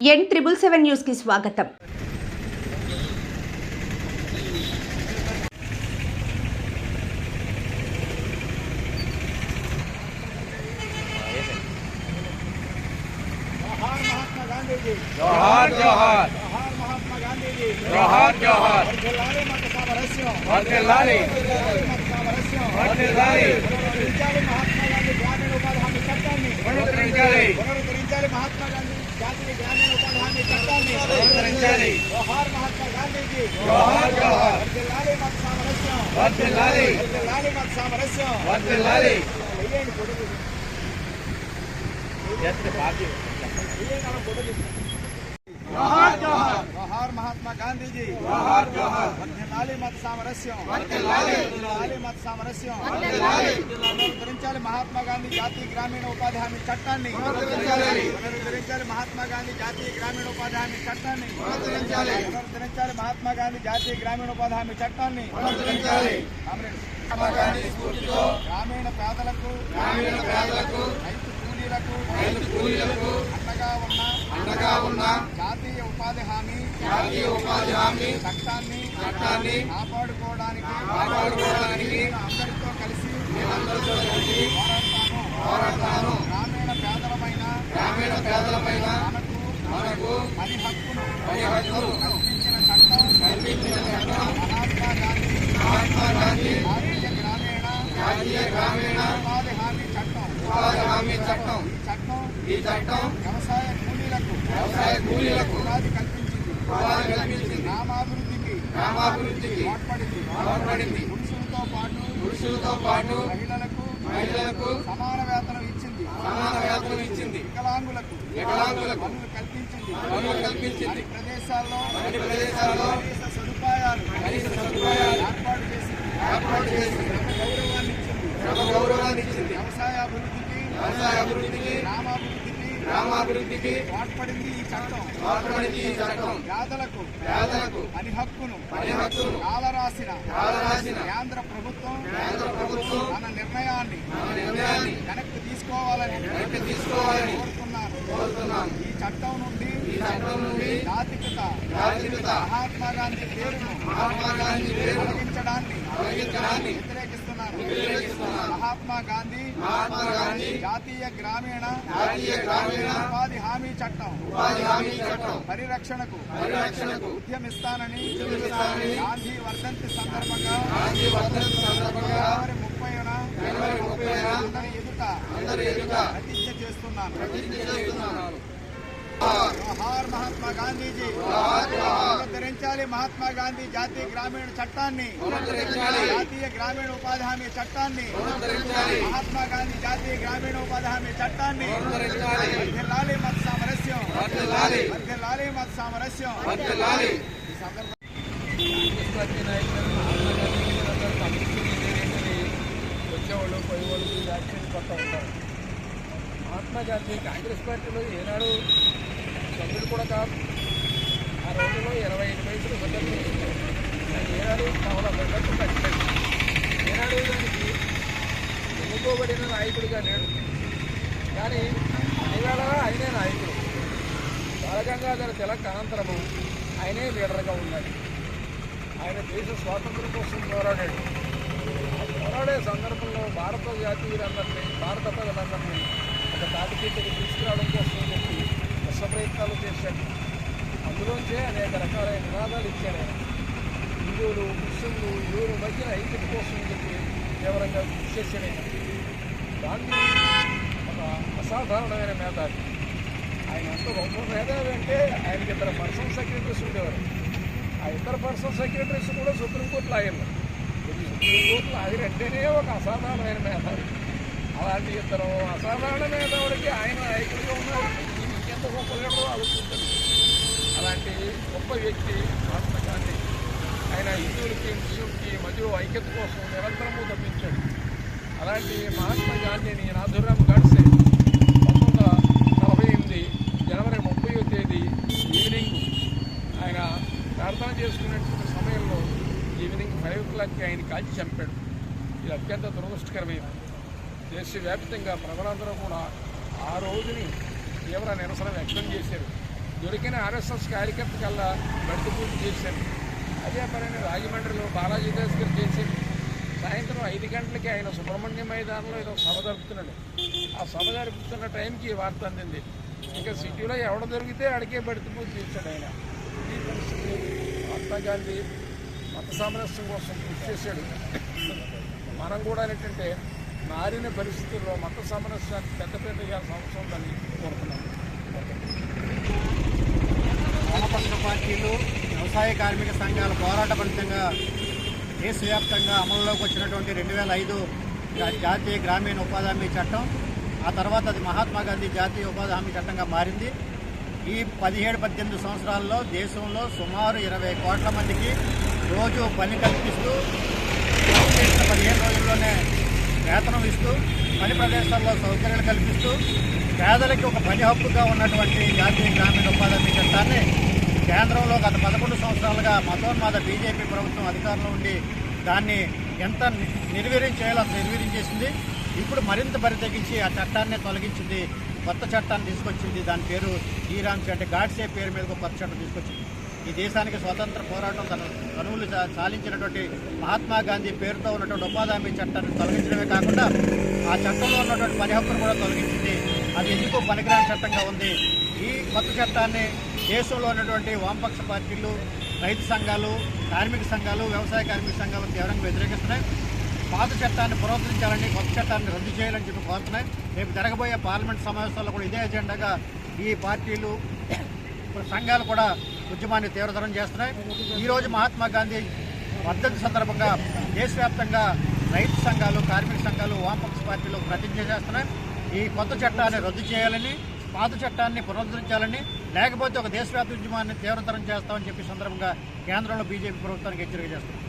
N777 news కి స్వాగతం. जोहार महात्मा गांधी जी, जोहार जोहार जोहार महात्मा गांधी जी, जोहार जोहार वर्धिल्लाली मत सामरस्यं, वर्धिल्लाली मत सामरस्यं, वर्धिल्लाली పునరుద్ధరించాలి మహాత్మా గాంధీ గ్రామీణ ఉపాధి హామీ చట్టాన్ని, పునరుద్ధరించాలి మహాత్మా గాంధీ జాతీయ గ్రామీణ ఉపాధి హామీ చట్టాన్ని, పునరుద్ధరించాలి జోహార్ మహాత్మా గాంధీజీ, जोहार जोहार వర్ధిల్లాలి మత సామరస్యం, वर्धिल्लाली వర్ధిల్లాలి మత సామరస్యం, वर्धिल्लाली వెయ్యండి కొడుకు जोहार जोहार जोहार महात्मा गांधी जी, जोहार जोहार वर्धिल्लाली मत सामरस्యం, वर्धिल्लाली మత సామరస్యం, పునరుద్ధరించాలి మహాత్మా గాంధీ జాతీయ గ్రామీణ ఉపాధి హామీ చట్టాన్ని, పునరుద్ధరించాలి మహాత్మా గాంధీ జాతీయ గ్రామీణ ఉపాధి హామీ చట్టాన్ని, పునరుద్ధరించాలి మహాత్మా గాంధీ జాతీయ గ్రామీణ ఉపాధి హామీ చట్టాన్ని, గ్రామీణ పేదలకు రైతు కూలీలకు అండగా ఉన్న జాతీయ ఉపాధి హామీ చట్టాన్ని కాపాడుకోవడానికి అందరితో కలిసి పోరాడతాను. గ్రామీణ పేదలపైన మనకు పని హక్కును కల్పించిన చట్టం మహాత్మా గాంధీ జాతీయ గ్రామీణ ఉపాధి హామీ చట్టం. ఈ చట్టం వ్యవసాయ కూలీలకు ఉపాధి కల్పించింది. గ్రామాభివృద్ధికి తోడ్పడింది. పురుషులతో పాటు మహిళలకు సమాన వేతనం ఇచ్చింది. వికలాంగులకు పనులు కల్పించింది. ప్రదేశాల్లో కనీస సదుపాయాలు ఏర్పాటు చేసి గౌరవాన్ని ఇచ్చింది. వ్యవసాయ అభివృద్ధికి గ్రామాభివృద్ధికి తోడ్పడింది ఈ చట్టం. పేదలకు పని హక్కును కాలరాసిన కేంద్ర ప్రభుత్వం తన నిర్ణయాన్ని వెనక్కి తీసుకోవాలని కోరుతున్నాను. ఈ చట్టం నుండి జాతిపిత మహాత్మా గాంధీ పేరును తొలగించడాన్ని వ్యతిరేకిస్తున్నాను. మహాత్మా గాంధీ జాతీయ గ్రామీణ ఉపాధి హామీ చట్టం పరిరక్షణకు ఉద్యమిస్తానని గాంధీ వర్ధంతి సందర్భంగా జనవరి 30న అందరి ఎదుట ప్రతిజ్ఞ చేస్తున్నాను. జోహార్ మహాత్మా గాంధీజీ, పునరుద్ధరించాలి మహాత్మా గాంధీ జాతీయ గ్రామీణ చట్టాన్ని, జాతీయ గ్రామీణ ఉపాధి హామీ చట్టాన్ని, మహాత్మా గాంధీ జాతీయ గ్రామీణ ఉపాధి హామీ చట్టాన్ని, వర్ధిల్లాలి మత సామరస్యం, ఈ సందర్భంగా వచ్చేవాళ్ళు పోయేవాళ్ళు వ్యాక్సిన్ కొత్త ఉంటారు. మహాత్మా గాంధీ కాంగ్రెస్ పార్టీలో ఏనాడు సభ్యుడు కూడా కాదు. ఆ రోజుల్లో 25 వయసులు సభ్యులు ఏనాడు కేవలం వెళ్ళట్టు పెట్టలేదు. ఏనాడు దానికి ఎన్నుకోబడిన నాయకుడిగా లేడు. కానీ ఇవాళ ఆయనే నాయకుడు. బాలగంగాధర తిలక్ అనంతరము ఆయనే లీడర్గా ఉన్నాడు. ఆయన దేశ స్వాతంత్రం కోసం పోరాడాడు. పోరాడే సందర్భంలో భారత జాతీయులందరినీ భారత ప్రజలందరినీ ఒక తాటిపీటకి తీసుకురావడం కోసం చెప్పి విశ్వ ప్రయత్నాలు చేశాడు. అందులోంచే అనేక రకాలైన నినాదాలు ఇచ్చాడు. హిందువులు ముస్లింలు ఇరువురు మధ్యన ఐక్యత కోసం చెప్పి తీవ్రంగా కృషి చేశాడు. గాంధీ ఒక అసాధారణమైన మేధావి. ఆయన ఎంత గొప్ప మేధావి అంటే ఆయనకి 2 పర్సనల్ సెక్రటరీస్ ఉండేవారు. ఆ 2 పర్సనల్ సెక్రటరీస్ కూడా సుప్రీంకోర్టు లాయర్లు. సుప్రీంకోర్టు లాయర్ అంటేనే ఒక అసాధారణమైన మేధావి. అలాంటి 2 అసాధారణ మేధావులకి ఆయన నాయకుడిగా ఉన్నారు. ఎంత గొప్ప లీడరో ఆలోచించారు. అలాంటి గొప్ప వ్యక్తి మహాత్మా గాంధీ. ఆయన హిందువులకి ముస్లింకి మధ్యలో ఐక్యత కోసం నిరంతరము తప్పించాడు. అలాంటి మహాత్మా గాంధీని నాథురామ్ గాడ్సే 1948 జనవరి 30వ తేదీ ఈవినింగ్ ఆయన ప్రార్థన చేసుకునేటువంటి సమయంలో ఈవినింగ్ 5 o'clockకి ఆయన కాల్చి చంపాడు. ఇది అత్యంత దురదృష్టకరమైన. దేశవ్యాప్తంగా ప్రజలందరూ కూడా ఆ రోజుని తీవ్ర నిరసన వ్యక్తం చేశారు. దొరికిన ఆర్ఎస్ఎస్ కార్యకర్త కల్లా బయట పూజ చేశారు. అదే పని రాజమండ్రిలో బాలాజీ దాస్ గారు చేశారు. సాయంత్రం 5 గంటలకి ఆయన సుబ్రహ్మణ్య మైదానంలో ఏదో సభ జరుపుతున్నాడు. ఆ సభ జరుపుతున్న టైంకి ఈ వార్త అందింది. ఇంకా సిటీలో ఎవడ దొరికితే అడిగే బయట పూజ చేశాడు ఆయన. ఈ పరిస్థితి మహాత్మా గాంధీ మత సామరస్యం కోసం కృషి చేశాడు. మనం కూడా ఏంటంటే మారిన పరిస్థితుల్లో మత సామరస్యాన్ని పెద్ద చేయాల్సిన అవసరం ఉందని కోరుతున్నాను. వామపక్ష పార్టీలు, వ్యవసాయ కార్మిక సంఘాల పోరాట ఫలితంగా దేశవ్యాప్తంగా అమలులోకి వచ్చినటువంటి 2005 జాతీయ గ్రామీణ ఉపాధి హామీ చట్టం, ఆ తర్వాత అది మహాత్మా గాంధీ జాతీయ ఉపాధి హామీ చట్టంగా మారింది. ఈ 17-18 సంవత్సరాల్లో దేశంలో సుమారు 20 కోట్ల మందికి రోజు పని కల్పిస్తూ 15 రోజుల్లోనే వేతనం ఇస్తూ పని ప్రదేశాల్లో సౌకర్యాలు కల్పిస్తూ పేదలకి ఒక పని హక్కుగా ఉన్నటువంటి జాతీయ గ్రామీణ ఉపాధి హామీ చట్టాన్ని కేంద్రంలో గత 11 సంవత్సరాలుగా మతోన్మాద బీజేపీ ప్రభుత్వం అధికారంలో ఉండి దాన్ని ఎంత నిర్వీర్యం చేయాలో అంత నిర్వీర్యం చేసింది. ఇప్పుడు మరింత బరితెగించి ఆ చట్టాన్ని తొలగించింది, కొత్త చట్టాన్ని తీసుకొచ్చింది. దాని పేరు శ్రీరామ్జీ అంటే గాడ్సే పేరు మీద ఒక కొత్త చట్టం తీసుకొచ్చింది. ఈ దేశానికి స్వతంత్ర పోరాటం తన తనువులు సాధించినటువంటి మహాత్మా గాంధీ పేరుతో ఉన్నటువంటి ఉపాధి హామీ చట్టాన్ని తొలగించడమే కాకుండా ఆ చట్టంలో ఉన్నటువంటి పని హక్కును కూడా తొలగించింది. అది ఎందుకో పనికిరాని చట్టంగా ఉంది. ఈ కొత్త చట్టాన్ని దేశంలో ఉన్నటువంటి వామపక్ష పార్టీలు, రైతు సంఘాలు, కార్మిక సంఘాలు, వ్యవసాయ కార్మిక సంఘాలు తీవ్రంగా వ్యతిరేకిస్తున్నాయి. పాత చట్టాన్ని పునరుద్ధరించాలని, కొత్త చట్టాన్ని రద్దు చేయాలని చెప్పి కోరుతున్నాయి. రేపు జరగబోయే పార్లమెంట్ సమావేశాల్లో కూడా ఇదే ఎజెండాగా ఈ పార్టీలు, సంఘాలు కూడా ఉద్యమాన్ని తీవ్రతరం చేస్తున్నాయి. ఈరోజు మహాత్మా గాంధీ వర్ధంతి సందర్భంగా దేశవ్యాప్తంగా రైతు సంఘాలు, కార్మిక సంఘాలు, వామపక్ష పార్టీలు ప్రతిజ్ఞ చేస్తున్నాయి. ఈ కొత్త చట్టాన్ని రద్దు చేయాలని, పాత చట్టాన్ని పునరుద్ధరించాలని, లేకపోతే ఒక దేశవ్యాప్త ఉద్యమాన్ని తీవ్రతరం చేస్తామని చెప్పి సందర్భంగా కేంద్రంలో బీజేపీ ప్రభుత్వానికి హెచ్చరిక చేస్తున్నారు.